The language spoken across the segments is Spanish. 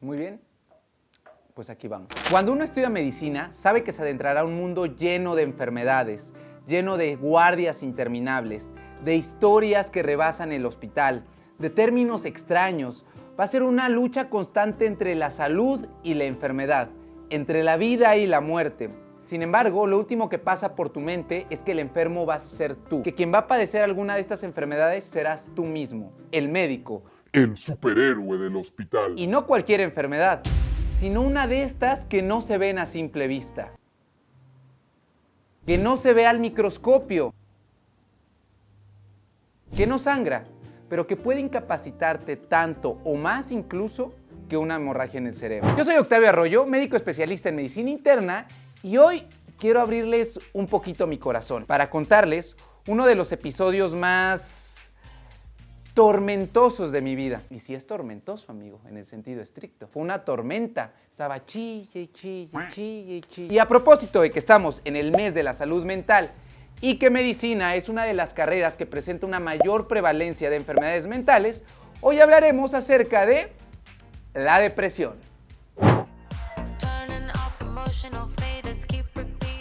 Muy bien, pues aquí vamos. Cuando uno estudia medicina, sabe que se adentrará a un mundo lleno de enfermedades, lleno de guardias interminables, de historias que rebasan el hospital, de términos extraños. Va a ser una lucha constante entre la salud y la enfermedad, entre la vida y la muerte. Sin embargo, lo último que pasa por tu mente es que el enfermo vas a ser tú, que quien va a padecer alguna de estas enfermedades serás tú mismo, el médico. El superhéroe del hospital. Y no cualquier enfermedad, sino una de estas que no se ven a simple vista, que no se ve al microscopio, que no sangra, pero que puede incapacitarte tanto o más incluso que una hemorragia en el cerebro. Yo soy Octavio Arroyo, médico especialista en medicina interna, y hoy quiero abrirles un poquito mi corazón para contarles uno de los episodios más tormentosos de mi vida. Y sí es tormentoso, amigo, en el sentido estricto. Fue una tormenta. Estaba chille, chille, chille, chille. Y a propósito de que estamos en el mes de la salud mental y que medicina es una de las carreras que presenta una mayor prevalencia de enfermedades mentales, hoy hablaremos acerca de la depresión.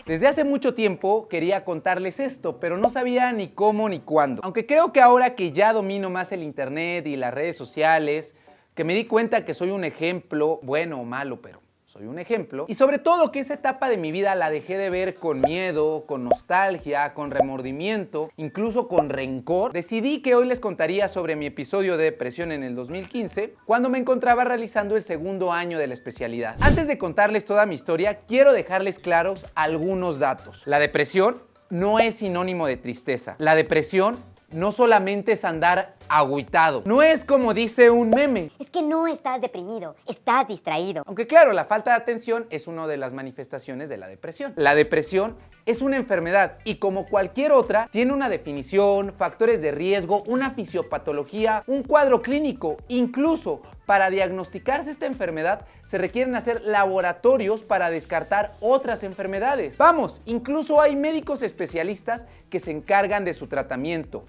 Desde hace mucho tiempo quería contarles esto, pero no sabía ni cómo ni cuándo. Aunque creo que ahora que ya domino más el internet y las redes sociales, que me di cuenta que soy un ejemplo, bueno o malo, pero soy un ejemplo. Y sobre todo que esa etapa de mi vida la dejé de ver con miedo, con nostalgia, con remordimiento, incluso con rencor. Decidí que hoy les contaría sobre mi episodio de depresión en el 2015, cuando me encontraba realizando el segundo año de la especialidad. Antes de contarles toda mi historia, quiero dejarles claros algunos datos. La depresión no es sinónimo de tristeza. La depresión no solamente es andar agüitado. No es como dice un meme. Es que no estás deprimido, estás distraído. Aunque claro, la falta de atención es una de las manifestaciones de la depresión. La depresión es una enfermedad y como cualquier otra, tiene una definición, factores de riesgo, una fisiopatología, un cuadro clínico. Incluso para diagnosticarse esta enfermedad se requieren hacer laboratorios para descartar otras enfermedades. Vamos, incluso hay médicos especialistas que se encargan de su tratamiento.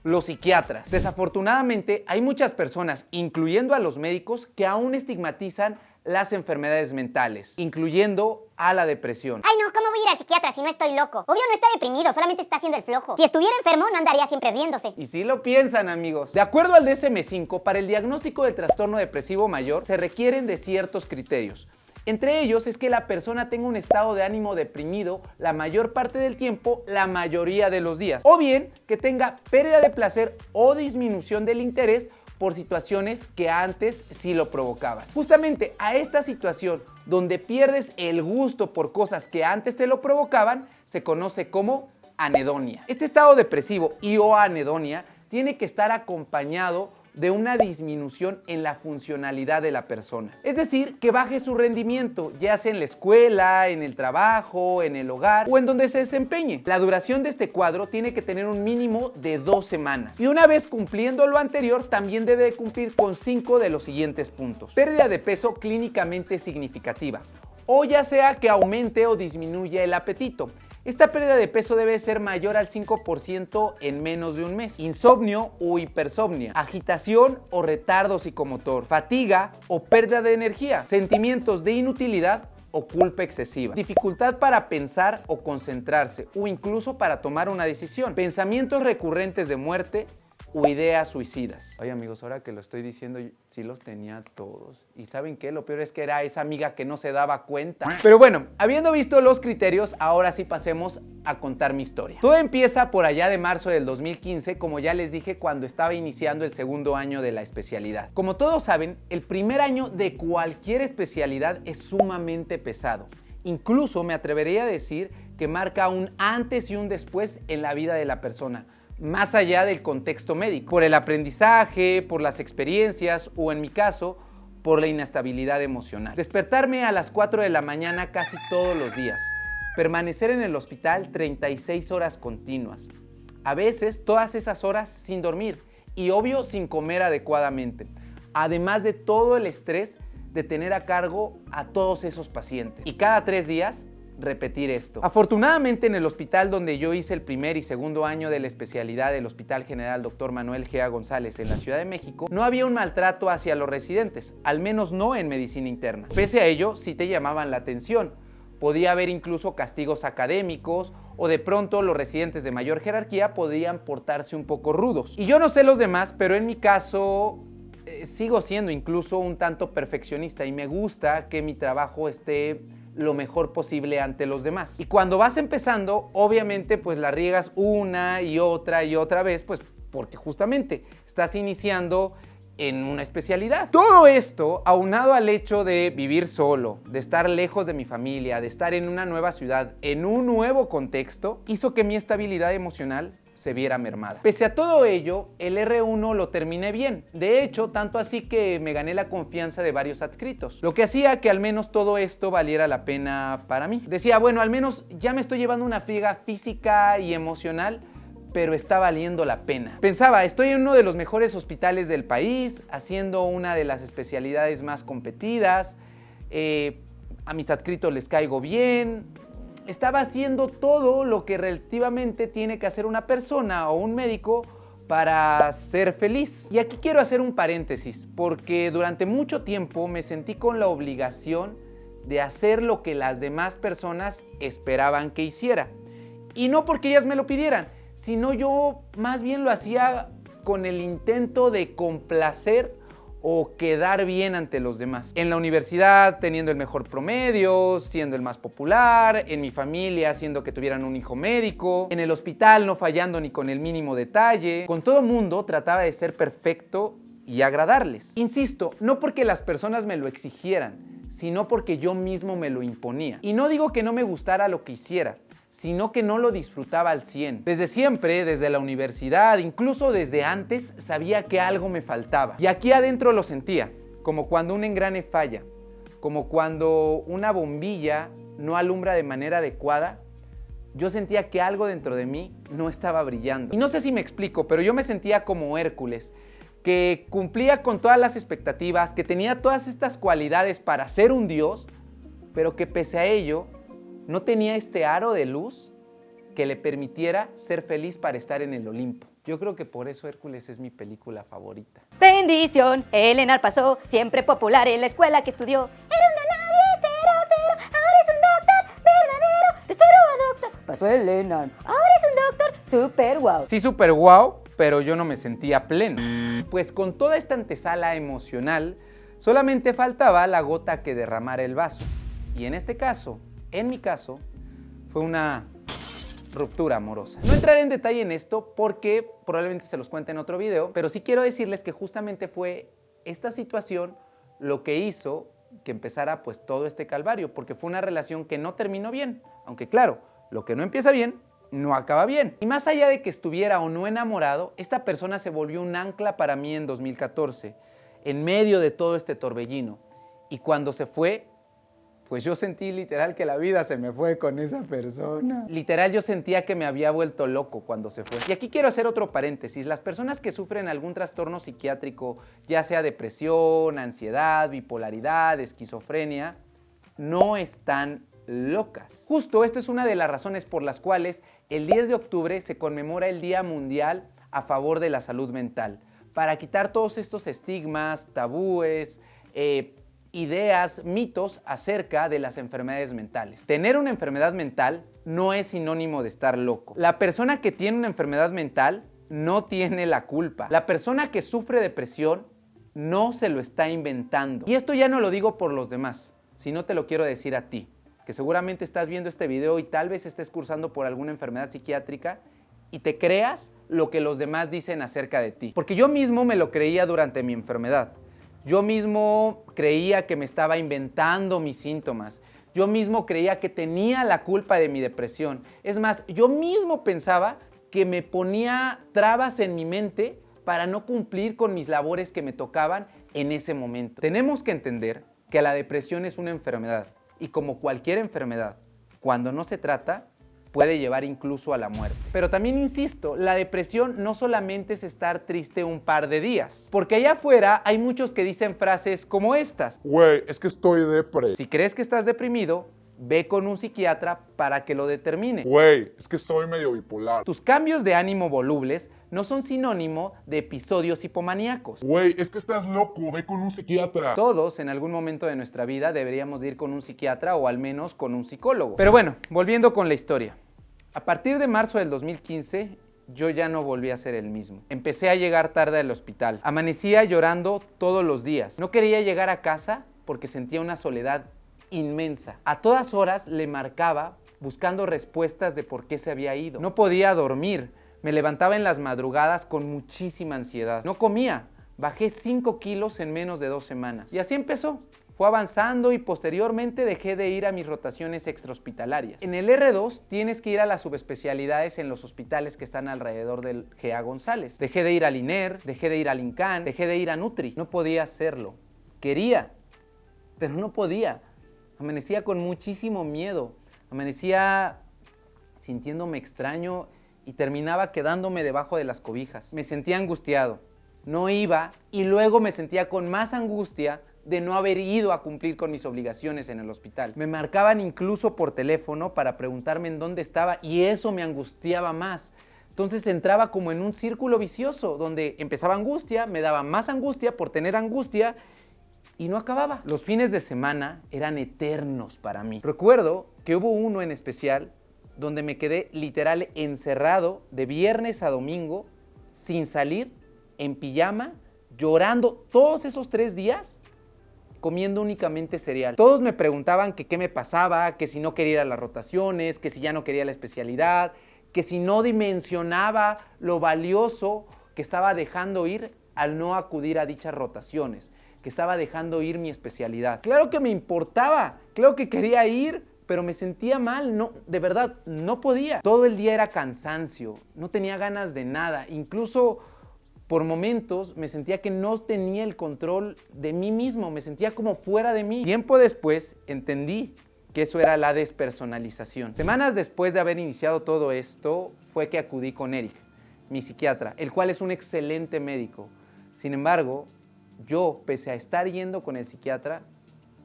Los psiquiatras. Desafortunadamente, hay muchas personas, incluyendo a los médicos, que aún estigmatizan las enfermedades mentales, incluyendo a la depresión. Ay no, ¿cómo voy a ir al psiquiatra si no estoy loco? Obvio no está deprimido, solamente está haciendo el flojo. Si estuviera enfermo no andaría siempre riéndose. Y sí lo piensan, amigos. De acuerdo al DSM-5, para el diagnóstico del trastorno depresivo mayor se requieren de ciertos criterios. Entre ellos es que la persona tenga un estado de ánimo deprimido la mayor parte del tiempo, la mayoría de los días. O bien que tenga pérdida de placer o disminución del interés por situaciones que antes sí lo provocaban. Justamente a esta situación donde pierdes el gusto por cosas que antes te lo provocaban, se conoce como anedonia. Este estado depresivo o anedonia tiene que estar acompañado de una disminución en la funcionalidad de la persona. Es decir, que baje su rendimiento, ya sea en la escuela, en el trabajo, en el hogar o en donde se desempeñe. La duración de este cuadro tiene que tener un mínimo de 2 semanas. Y una vez cumpliendo lo anterior, también debe de cumplir con 5 de los siguientes puntos. Pérdida de peso clínicamente significativa, o ya sea que aumente o disminuya el apetito. Esta pérdida de peso debe ser mayor al 5% en menos de un mes. Insomnio o hipersomnia, agitación o retardo psicomotor, fatiga o pérdida de energía, sentimientos de inutilidad o culpa excesiva, dificultad para pensar o concentrarse o incluso para tomar una decisión, pensamientos recurrentes de muerte o ideas suicidas. Oye amigos, ahora que lo estoy diciendo, sí los tenía todos. ¿Y saben qué? Lo peor es que era esa amiga que no se daba cuenta. Pero bueno, habiendo visto los criterios, ahora sí pasemos a contar mi historia. Todo empieza por allá de marzo del 2015, como ya les dije, cuando estaba iniciando el segundo año de la especialidad. Como todos saben, el primer año de cualquier especialidad es sumamente pesado. Incluso me atrevería a decir que marca un antes y un después en la vida de la persona, más allá del contexto médico, por el aprendizaje, por las experiencias o en mi caso, por la inestabilidad emocional. Despertarme a las 4 de la mañana casi todos los días, permanecer en el hospital 36 horas continuas, a veces todas esas horas sin dormir y obvio sin comer adecuadamente, además de todo el estrés de tener a cargo a todos esos pacientes. Y cada 3 días repetir esto. Afortunadamente, en el hospital donde yo hice el primer y segundo año de la especialidad del Hospital General Dr. Manuel Gea González en la Ciudad de México, no había un maltrato hacia los residentes, al menos no en medicina interna. Pese a ello, sí te llamaban la atención. Podía haber incluso castigos académicos o de pronto los residentes de mayor jerarquía podían portarse un poco rudos. Y yo no sé los demás, pero en mi caso sigo siendo incluso un tanto perfeccionista y me gusta que mi trabajo esté lo mejor posible ante los demás. Y cuando vas empezando, obviamente pues la riegas una y otra vez, pues porque justamente estás iniciando en una especialidad. Todo esto, aunado al hecho de vivir solo, de estar lejos de mi familia, de estar en una nueva ciudad, en un nuevo contexto, hizo que mi estabilidad emocional se viera mermada. Pese a todo ello, el R1 lo terminé bien. De hecho, tanto así que me gané la confianza de varios adscritos, lo que hacía que al menos todo esto valiera la pena para mí. Decía, bueno, al menos ya me estoy llevando una friega física y emocional, pero está valiendo la pena. Pensaba, estoy en uno de los mejores hospitales del país, haciendo una de las especialidades más competidas, a mis adscritos les caigo bien, estaba haciendo todo lo que relativamente tiene que hacer una persona o un médico para ser feliz. Y aquí quiero hacer un paréntesis, porque durante mucho tiempo me sentí con la obligación de hacer lo que las demás personas esperaban que hiciera. Y no porque ellas me lo pidieran, sino yo más bien lo hacía con el intento de complacer o quedar bien ante los demás. En la universidad teniendo el mejor promedio, siendo el más popular, en mi familia haciendo que tuvieran un hijo médico, en el hospital no fallando ni con el mínimo detalle. Con todo mundo trataba de ser perfecto y agradarles. Insisto, no porque las personas me lo exigieran, sino porque yo mismo me lo imponía. Y no digo que no me gustara lo que hiciera, sino que no lo disfrutaba al 100. Desde siempre, desde la universidad, incluso desde antes, sabía que algo me faltaba. Y aquí adentro lo sentía, como cuando un engrane falla, como cuando una bombilla no alumbra de manera adecuada. Yo sentía que algo dentro de mí no estaba brillando. Y no sé si me explico, pero yo me sentía como Hércules, que cumplía con todas las expectativas, que tenía todas estas cualidades para ser un dios, pero que pese a ello, no tenía este aro de luz que le permitiera ser feliz para estar en el Olimpo. Yo creo que por eso Hércules es mi película favorita. Bendición, el Enar pasó, siempre popular en la escuela que estudió. Era un nadie, 0, 0, ahora es un doctor verdadero, de 0 a doctor. Pasó el Enar, ahora es un doctor super guau. Sí, super guau, pero yo no me sentía pleno. Pues con toda esta antesala emocional, solamente faltaba la gota que derramara el vaso. Y en este caso, en mi caso, fue una ruptura amorosa. No entraré en detalle en esto porque probablemente se los cuente en otro video, pero sí quiero decirles que justamente fue esta situación lo que hizo que empezara pues todo este calvario, porque fue una relación que no terminó bien, aunque claro, lo que no empieza bien, no acaba bien. Y más allá de que estuviera o no enamorado, esta persona se volvió un ancla para mí en 2014, en medio de todo este torbellino. Y cuando se fue, pues yo sentí literal que la vida se me fue con esa persona. Literal yo sentía que me había vuelto loco cuando se fue. Y aquí quiero hacer otro paréntesis. Las personas que sufren algún trastorno psiquiátrico, ya sea depresión, ansiedad, bipolaridad, esquizofrenia, no están locas. Justo esta es una de las razones por las cuales el 10 de octubre se conmemora el Día Mundial a favor de la salud mental, para quitar todos estos estigmas, tabúes, ideas, mitos acerca de las enfermedades mentales. Tener una enfermedad mental no es sinónimo de estar loco. La persona que tiene una enfermedad mental no tiene la culpa. La persona que sufre depresión no se lo está inventando. Y esto ya no lo digo por los demás, sino te lo quiero decir a ti, que seguramente estás viendo este video y tal vez estés cursando por alguna enfermedad psiquiátrica y te creas lo que los demás dicen acerca de ti. Porque yo mismo me lo creía durante mi enfermedad. Yo mismo creía que me estaba inventando mis síntomas. Yo mismo creía que tenía la culpa de mi depresión. Es más, yo mismo pensaba que me ponía trabas en mi mente para no cumplir con mis labores que me tocaban en ese momento. Tenemos que entender que la depresión es una enfermedad y como cualquier enfermedad, cuando no se trata, puede llevar incluso a la muerte. Pero también insisto, la depresión no solamente es estar triste un par de días, porque allá afuera hay muchos que dicen frases como estas. Güey, es que estoy depre. Si crees que estás deprimido, ve con un psiquiatra para que lo determine. Güey, es que soy medio bipolar. Tus cambios de ánimo volubles no son sinónimo de episodios hipomaníacos. Güey, es que estás loco, ve con un psiquiatra. Todos en algún momento de nuestra vida deberíamos de ir con un psiquiatra o al menos con un psicólogo. Pero bueno, volviendo con la historia. A partir de marzo del 2015, yo ya no volví a ser el mismo. Empecé a llegar tarde al hospital. Amanecía llorando todos los días. No quería llegar a casa porque sentía una soledad inmensa. A todas horas le marcaba buscando respuestas de por qué se había ido. No podía dormir. Me levantaba en las madrugadas con muchísima ansiedad. No comía. Bajé 5 kilos en menos de 2 semanas. Y así empezó. Fue avanzando y posteriormente dejé de ir a mis rotaciones extrahospitalarias. En el R2 tienes que ir a las subespecialidades en los hospitales que están alrededor del GA González. Dejé de ir al INER, dejé de ir al INCAN, dejé de ir a Nutri. No podía hacerlo. Quería, pero no podía. Amanecía con muchísimo miedo. Amanecía sintiéndome extraño y terminaba quedándome debajo de las cobijas. Me sentía angustiado. No iba y luego me sentía con más angustia de no haber ido a cumplir con mis obligaciones en el hospital. Me marcaban incluso por teléfono para preguntarme en dónde estaba y eso me angustiaba más. Entonces entraba como en un círculo vicioso donde empezaba angustia, me daba más angustia por tener angustia y no acababa. Los fines de semana eran eternos para mí. Recuerdo que hubo uno en especial donde me quedé literal encerrado de viernes a domingo sin salir, en pijama, llorando todos esos 3 días, comiendo únicamente cereal. Todos me preguntaban que qué me pasaba, que si no quería ir a las rotaciones, que si ya no quería la especialidad, que si no dimensionaba lo valioso que estaba dejando ir al no acudir a dichas rotaciones, que estaba dejando ir mi especialidad. Claro que me importaba, claro que quería ir, pero me sentía mal, no, de verdad, no podía. Todo el día era cansancio, no tenía ganas de nada, incluso por momentos me sentía que no tenía el control de mí mismo, me sentía como fuera de mí. Tiempo después entendí que eso era la despersonalización. Semanas después de haber iniciado todo esto, fue que acudí con Eric, mi psiquiatra, el cual es un excelente médico. Sin embargo, yo, pese a estar yendo con el psiquiatra,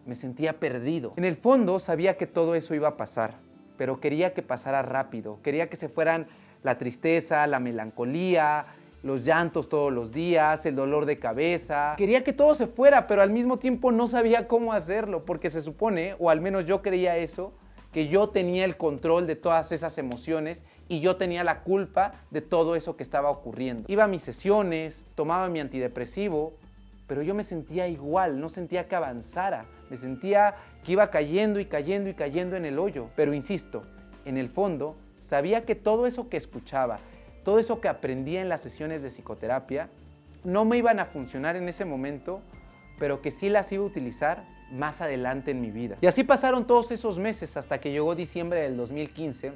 me sentía perdido. En el fondo sabía que todo eso iba a pasar, pero quería que pasara rápido, quería que se fueran la tristeza, la melancolía, los llantos todos los días, el dolor de cabeza. Quería que todo se fuera, pero al mismo tiempo no sabía cómo hacerlo, porque se supone, o al menos yo creía eso, que yo tenía el control de todas esas emociones y yo tenía la culpa de todo eso que estaba ocurriendo. Iba a mis sesiones, tomaba mi antidepresivo, pero yo me sentía igual, no sentía que avanzara, me sentía que iba cayendo y cayendo y cayendo en el hoyo. Pero insisto, en el fondo, sabía que todo eso que escuchaba, todo eso que aprendía en las sesiones de psicoterapia, no me iban a funcionar en ese momento, pero que sí las iba a utilizar más adelante en mi vida. Y así pasaron todos esos meses hasta que llegó diciembre del 2015,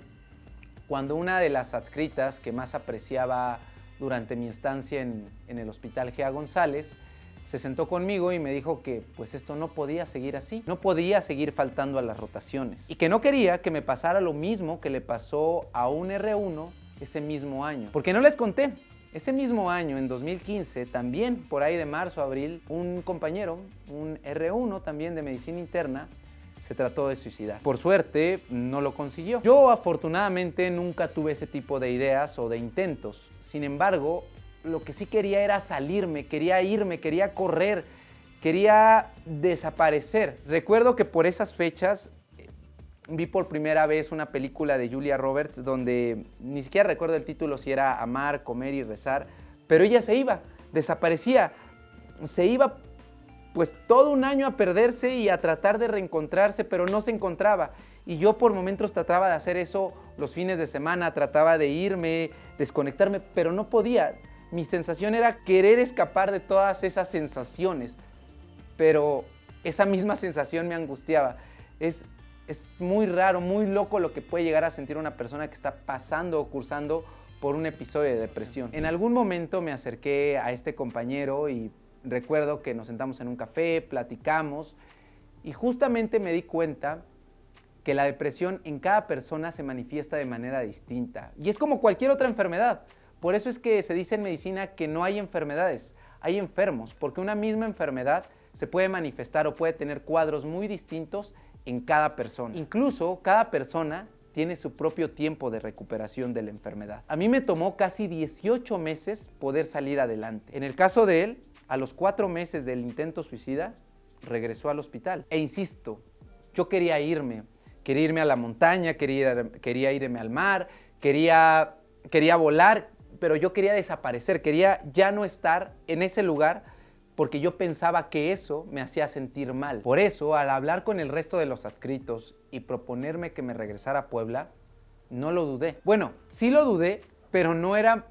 cuando una de las adscritas que más apreciaba durante mi estancia en el Hospital GA González, se sentó conmigo y me dijo que pues esto no podía seguir así, no podía seguir faltando a las rotaciones y que no quería que me pasara lo mismo que le pasó a un R1 ese mismo año. Porque no les conté, ese mismo año, en 2015, también por ahí de marzo a abril, un compañero, un R1 también de medicina interna, se trató de suicidar. Por suerte, no lo consiguió. Yo afortunadamente nunca tuve ese tipo de ideas o de intentos. Sin embargo, lo que sí quería era salirme, quería irme, quería correr, quería desaparecer. Recuerdo que por esas fechas vi por primera vez una película de Julia Roberts donde ni siquiera recuerdo el título, si era Amar, Comer y Rezar, pero ella se iba, desaparecía, se iba pues todo un año a perderse y a tratar de reencontrarse, pero no se encontraba. Y yo por momentos trataba de hacer eso los fines de semana, trataba de irme, desconectarme, pero no podía. Mi sensación era querer escapar de todas esas sensaciones, pero esa misma sensación me angustiaba. Es muy raro, muy loco lo que puede llegar a sentir una persona que está pasando o cursando por un episodio de depresión. En algún momento me acerqué a este compañero y recuerdo que nos sentamos en un café, platicamos y justamente me di cuenta que la depresión en cada persona se manifiesta de manera distinta. Y es como cualquier otra enfermedad. Por eso es que se dice en medicina que no hay enfermedades, hay enfermos, porque una misma enfermedad se puede manifestar o puede tener cuadros muy distintos en cada persona. Incluso cada persona tiene su propio tiempo de recuperación de la enfermedad. A mí me tomó casi 18 meses poder salir adelante. En el caso de él, a los 4 meses del intento suicida, regresó al hospital. E insisto, yo quería irme a la montaña, quería irme al mar, quería volar, pero yo quería desaparecer, quería ya no estar en ese lugar porque yo pensaba que eso me hacía sentir mal. Por eso, al hablar con el resto de los adscritos y proponerme que me regresara a Puebla, no lo dudé. Bueno, sí lo dudé, pero no era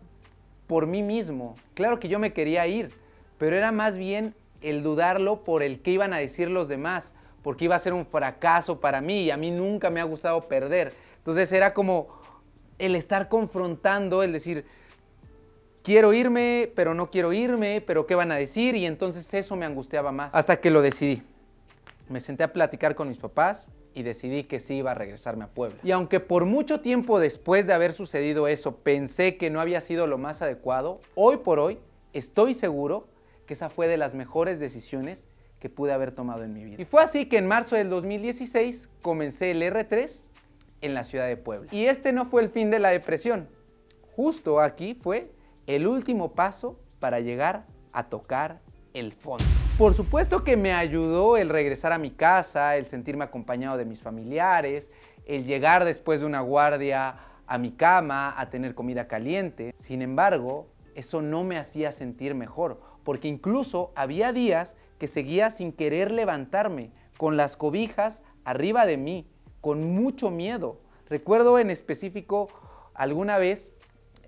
por mí mismo. Claro que yo me quería ir, pero era más bien el dudarlo por el que iban a decir los demás, porque iba a ser un fracaso para mí y a mí nunca me ha gustado perder. Entonces era como el estar confrontando, el decir, quiero irme, pero no quiero irme, pero ¿qué van a decir? Y entonces eso me angustiaba más. Hasta que lo decidí. Me senté a platicar con mis papás y decidí que sí iba a regresarme a Puebla. Y aunque por mucho tiempo después de haber sucedido eso pensé que no había sido lo más adecuado, hoy por hoy estoy seguro que esa fue de las mejores decisiones que pude haber tomado en mi vida. Y fue así que en marzo del 2016 comencé el R3 en la ciudad de Puebla. Y este no fue el fin de la depresión. Justo aquí fue el último paso para llegar a tocar el fondo. Por supuesto que me ayudó el regresar a mi casa, el sentirme acompañado de mis familiares, el llegar después de una guardia a mi cama, a tener comida caliente. Sin embargo, eso no me hacía sentir mejor, porque incluso había días que seguía sin querer levantarme, con las cobijas arriba de mí, con mucho miedo. Recuerdo en específico alguna vez,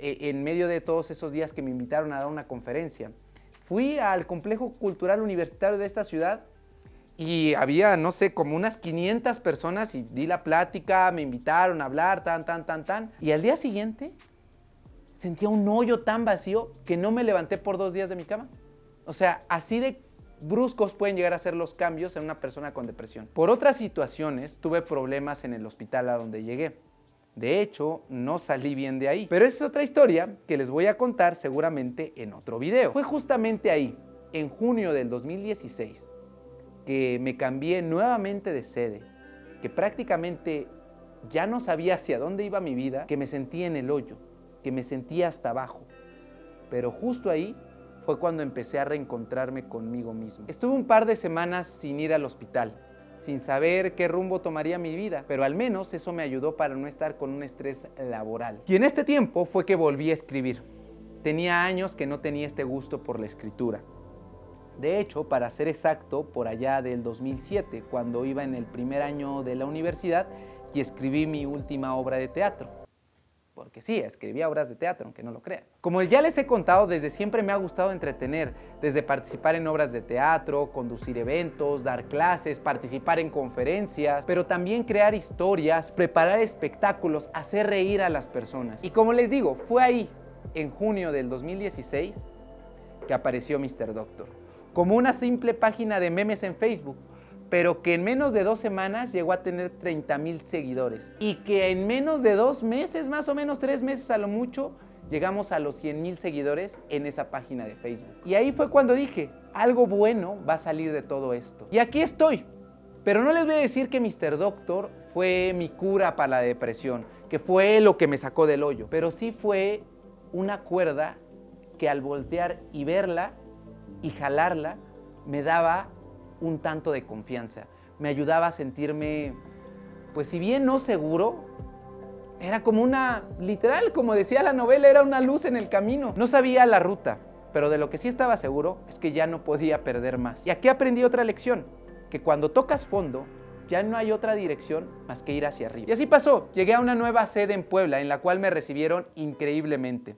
en medio de todos esos días que me invitaron a dar una conferencia, fui al complejo cultural universitario de esta ciudad y había, no sé, como unas 500 personas y di la plática, me invitaron a hablar, y al día siguiente sentía un hoyo tan vacío que no me levanté por 2 días de mi cama. O sea, así de bruscos pueden llegar a ser los cambios en una persona con depresión. Por otras situaciones, tuve problemas en el hospital a donde llegué. De hecho, no salí bien de ahí. Pero esa es otra historia que les voy a contar seguramente en otro video. Fue justamente ahí, en junio del 2016, que me cambié nuevamente de sede, que prácticamente ya no sabía hacia dónde iba mi vida, que me sentí en el hoyo, que me sentía hasta abajo. Pero justo ahí fue cuando empecé a reencontrarme conmigo mismo. Estuve un par de semanas sin ir al hospital, sin saber qué rumbo tomaría mi vida, pero al menos eso me ayudó para no estar con un estrés laboral. Y en este tiempo fue que volví a escribir. Tenía años que no tenía este gusto por la escritura. De hecho, para ser exacto, por allá del 2007, cuando iba en el primer año de la universidad y escribí mi última obra de teatro. Porque sí, escribía obras de teatro, aunque no lo crean. Como ya les he contado, desde siempre me ha gustado entretener, desde participar en obras de teatro, conducir eventos, dar clases, participar en conferencias, pero también crear historias, preparar espectáculos, hacer reír a las personas. Y como les digo, fue ahí, en junio del 2016, que apareció Mr. Doctor, como una simple página de memes en Facebook, pero que en menos de 2 semanas llegó a tener 30,000 seguidores. Y que en menos de 2 meses, más o menos 3 meses a lo mucho, llegamos a los 100,000 seguidores en esa página de Facebook. Y ahí fue cuando dije, algo bueno va a salir de todo esto. Y aquí estoy. Pero no les voy a decir que Mr. Doctor fue mi cura para la depresión, que fue lo que me sacó del hoyo. Pero sí fue una cuerda que al voltear y verla y jalarla, me daba un tanto de confianza, me ayudaba a sentirme, pues si bien no seguro, era como una, literal, como decía la novela, era una luz en el camino. No sabía la ruta, pero de lo que sí estaba seguro es que ya no podía perder más. Y aquí aprendí otra lección, que cuando tocas fondo, ya no hay otra dirección más que ir hacia arriba. Y así pasó, llegué a una nueva sede en Puebla, en la cual me recibieron increíblemente.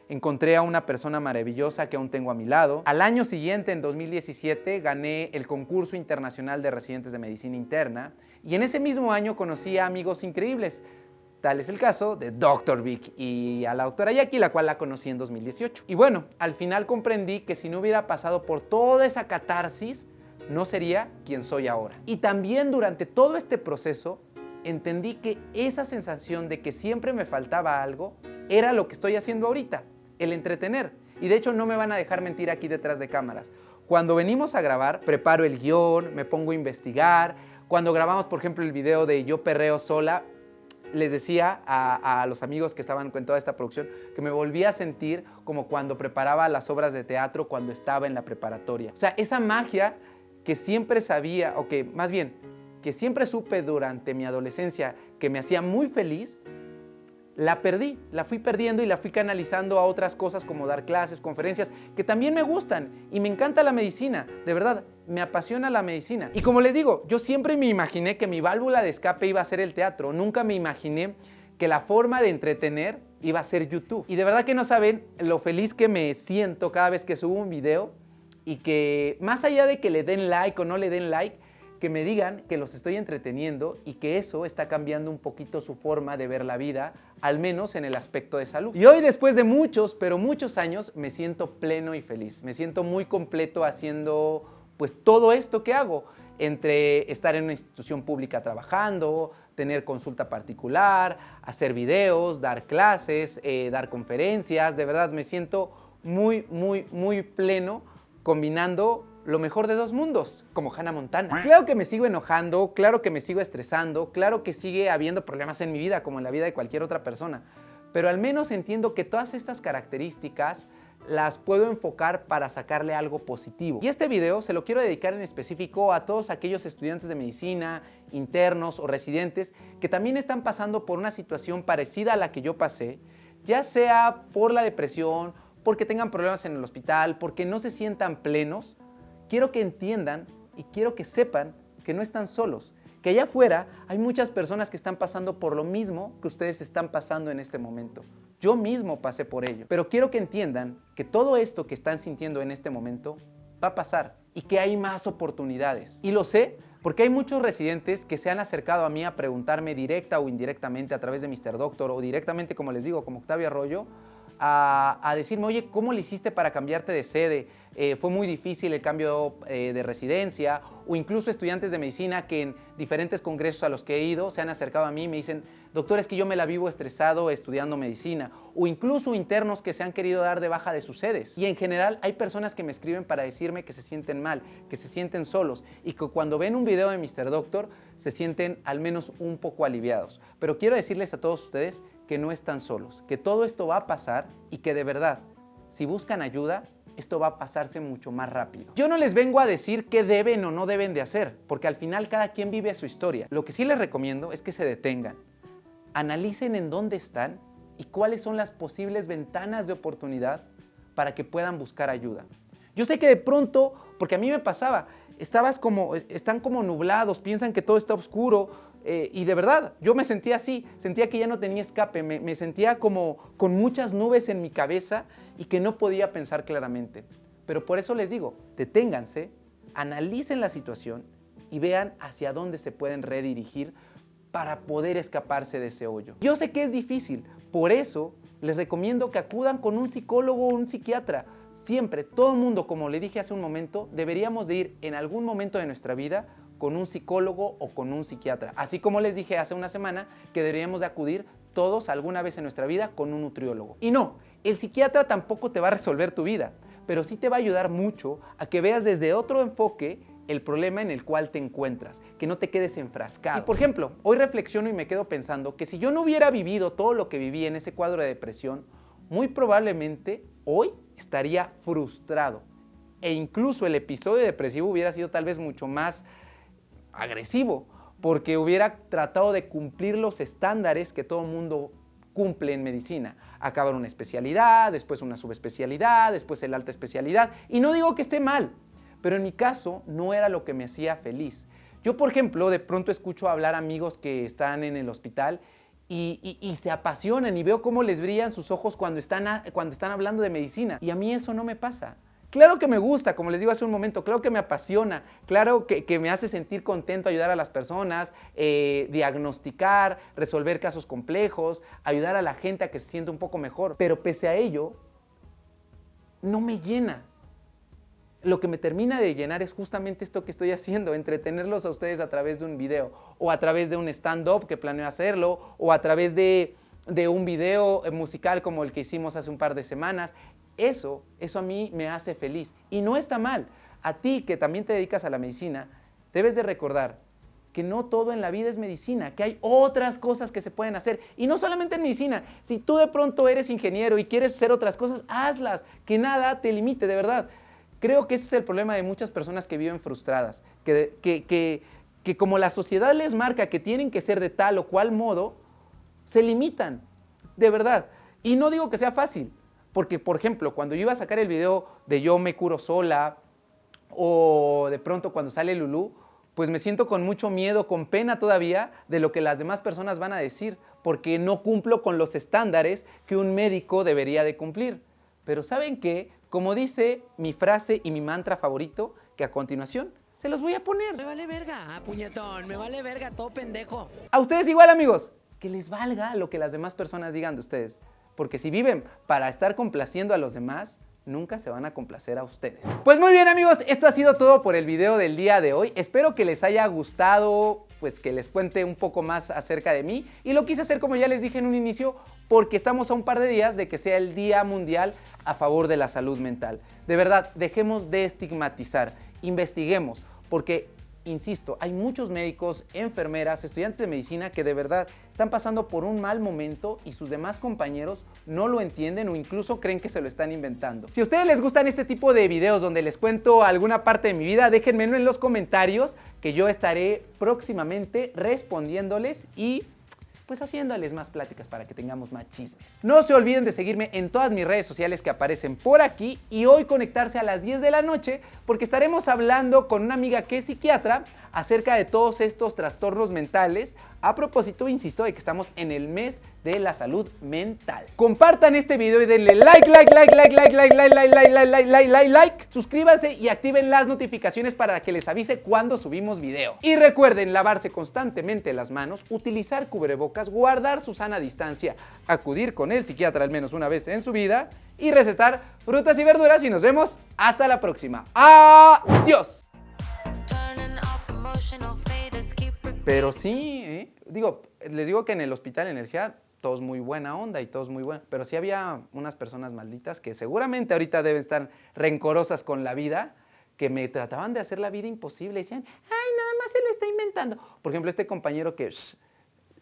Encontré a una persona maravillosa que aún tengo a mi lado. Al año siguiente, en 2017, gané el concurso internacional de residentes de medicina interna y en ese mismo año conocí a amigos increíbles. Tal es el caso de Dr. Vic y a la doctora Jackie, la cual la conocí en 2018. Y bueno, al final comprendí que si no hubiera pasado por toda esa catarsis, no sería quien soy ahora. Y también durante todo este proceso, entendí que esa sensación de que siempre me faltaba algo era lo que estoy haciendo ahorita. El entretener. Y de hecho no me van a dejar mentir aquí detrás de cámaras. Cuando venimos a grabar, preparo el guión, me pongo a investigar. Cuando grabamos, por ejemplo, el video de Yo Perreo Sola, les decía a los amigos que estaban con toda esta producción que me volvía a sentir como cuando preparaba las obras de teatro cuando estaba en la preparatoria. O sea, esa magia que siempre sabía, o que más bien, que siempre supe durante mi adolescencia que me hacía muy feliz, la perdí, la fui perdiendo y la fui canalizando a otras cosas como dar clases, conferencias, que también me gustan y me encanta la medicina, de verdad, me apasiona la medicina. Y como les digo, yo siempre me imaginé que mi válvula de escape iba a ser el teatro, nunca me imaginé que la forma de entretener iba a ser YouTube. Y de verdad que no saben lo feliz que me siento cada vez que subo un video y que más allá de que le den like o no le den like, que me digan que los estoy entreteniendo y que eso está cambiando un poquito su forma de ver la vida, al menos en el aspecto de salud. Y hoy, después de muchos, pero muchos años, me siento pleno y feliz. Me siento muy completo haciendo pues todo esto que hago, entre estar en una institución pública trabajando, tener consulta particular, hacer videos, dar clases, dar conferencias. De verdad, me siento muy, muy, muy pleno combinando lo mejor de dos mundos, como Hannah Montana. Claro que me sigo enojando, claro que me sigo estresando, claro que sigue habiendo problemas en mi vida, como en la vida de cualquier otra persona, pero al menos entiendo que todas estas características las puedo enfocar para sacarle algo positivo. Y este video se lo quiero dedicar en específico a todos aquellos estudiantes de medicina, internos o residentes que también están pasando por una situación parecida a la que yo pasé, ya sea por la depresión, porque tengan problemas en el hospital, porque no se sientan plenos. Quiero que entiendan y quiero que sepan que no están solos, que allá afuera hay muchas personas que están pasando por lo mismo que ustedes están pasando en este momento. Yo mismo pasé por ello, pero quiero que entiendan que todo esto que están sintiendo en este momento va a pasar y que hay más oportunidades. Y lo sé porque hay muchos residentes que se han acercado a mí a preguntarme directa o indirectamente a través de Mr. Doctor o directamente, como les digo, como Octavio Arroyo, a decirme, oye, ¿cómo le hiciste para cambiarte de sede? Fue muy difícil el cambio de residencia, o incluso estudiantes de medicina que en diferentes congresos a los que he ido se han acercado a mí y me dicen, doctor, es que yo me la vivo estresado estudiando medicina, o incluso internos que se han querido dar de baja de sus sedes. Y en general hay personas que me escriben para decirme que se sienten mal, que se sienten solos y que cuando ven un video de Mr. Doctor se sienten al menos un poco aliviados. Pero quiero decirles a todos ustedes que no están solos, que todo esto va a pasar y que de verdad, si buscan ayuda, esto va a pasarse mucho más rápido. Yo no les vengo a decir qué deben o no deben de hacer, porque al final cada quien vive su historia. Lo que sí les recomiendo es que se detengan, analicen en dónde están y cuáles son las posibles ventanas de oportunidad para que puedan buscar ayuda. Yo sé que de pronto, porque a mí me pasaba, están como nublados, piensan que todo está oscuro, y de verdad, yo me sentía así, sentía que ya no tenía escape, me sentía como con muchas nubes en mi cabeza y que no podía pensar claramente. Pero por eso les digo, deténganse, analicen la situación y vean hacia dónde se pueden redirigir para poder escaparse de ese hoyo. Yo sé que es difícil, por eso les recomiendo que acudan con un psicólogo o un psiquiatra. Siempre, todo el mundo, como le dije hace un momento, deberíamos de ir en algún momento de nuestra vida con un psicólogo o con un psiquiatra. Así como les dije hace una semana que deberíamos de acudir todos alguna vez en nuestra vida con un nutriólogo. Y no, el psiquiatra tampoco te va a resolver tu vida, pero sí te va a ayudar mucho a que veas desde otro enfoque el problema en el cual te encuentras, que no te quedes enfrascado. Y por ejemplo, hoy reflexiono y me quedo pensando que si yo no hubiera vivido todo lo que viví en ese cuadro de depresión, muy probablemente hoy estaría frustrado. E incluso el episodio depresivo hubiera sido tal vez mucho más agresivo, porque hubiera tratado de cumplir los estándares que todo mundo cumple en medicina. Acabar una especialidad, después una subespecialidad, después el alta especialidad. Y no digo que esté mal, pero en mi caso no era lo que me hacía feliz. Yo, por ejemplo, de pronto escucho hablar amigos que están en el hospital y se apasionan y veo cómo les brillan sus ojos cuando están hablando de medicina. Y a mí eso no me pasa. Claro que me gusta, como les digo hace un momento, claro que me apasiona, claro que me hace sentir contento ayudar a las personas, diagnosticar, resolver casos complejos, ayudar a la gente a que se sienta un poco mejor. Pero pese a ello, no me llena. Lo que me termina de llenar es justamente esto que estoy haciendo, entretenerlos a ustedes a través de un video, o a través de un stand-up que planeo hacerlo, o a través de un video musical como el que hicimos hace un par de semanas. Eso a mí me hace feliz y no está mal. A ti que también te dedicas a la medicina, debes de recordar que no todo en la vida es medicina, que hay otras cosas que se pueden hacer. Y no solamente en medicina, si tú de pronto eres ingeniero y quieres hacer otras cosas, hazlas, que nada te limite, de verdad. Creo que ese es el problema de muchas personas que viven frustradas, que como la sociedad les marca que tienen que ser de tal o cual modo, se limitan, de verdad. Y no digo que sea fácil, porque, por ejemplo, cuando yo iba a sacar el video de Yo me curo sola, o de pronto cuando sale Lulú, pues me siento con mucho miedo, con pena todavía de lo que las demás personas van a decir, porque no cumplo con los estándares que un médico debería de cumplir. Pero ¿saben qué? Como dice mi frase y mi mantra favorito, que a continuación se los voy a poner. Me vale verga, puñetón, me vale verga, todo pendejo. A ustedes igual, amigos, que les valga lo que las demás personas digan de ustedes, porque si viven para estar complaciendo a los demás, nunca se van a complacer a ustedes. Pues muy bien, amigos, esto ha sido todo por el video del día de hoy. Espero que les haya gustado, pues que les cuente un poco más acerca de mí. Y lo quise hacer, como ya les dije en un inicio, porque estamos a un par de días de que sea el Día Mundial a favor de la salud mental. De verdad, dejemos de estigmatizar, investiguemos, porque insisto, hay muchos médicos, enfermeras, estudiantes de medicina que de verdad están pasando por un mal momento y sus demás compañeros no lo entienden o incluso creen que se lo están inventando. Si a ustedes les gustan este tipo de videos donde les cuento alguna parte de mi vida, déjenmelo en los comentarios que yo estaré próximamente respondiéndoles y pues haciéndoles más pláticas para que tengamos más chismes. No se olviden de seguirme en todas mis redes sociales que aparecen por aquí y hoy conectarse a las 10 de la noche porque estaremos hablando con una amiga que es psiquiatra acerca de todos estos trastornos mentales. A propósito, insisto, de que estamos en el mes de la salud mental. Compartan este video y denle like. Suscríbanse y activen las notificaciones para que les avise cuando subimos video. Y recuerden lavarse constantemente las manos, utilizar cubrebocas, guardar su sana distancia, acudir con el psiquiatra al menos una vez en su vida y recetar frutas y verduras y nos vemos hasta la próxima. ¡Adiós! Pero sí, les digo que en el Hospital Energía todos muy buena onda y todos muy buenos, pero sí había unas personas malditas que seguramente ahorita deben estar rencorosas con la vida, que me trataban de hacer la vida imposible, decían, ay, nada más se lo está inventando. Por ejemplo, este compañero que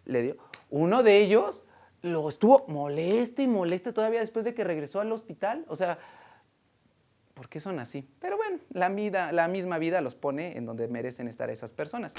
le dio, uno de ellos lo estuvo moleste y moleste todavía después de que regresó al hospital, o sea, ¿por qué son así? Pero bueno, la misma vida los pone en donde merecen estar esas personas.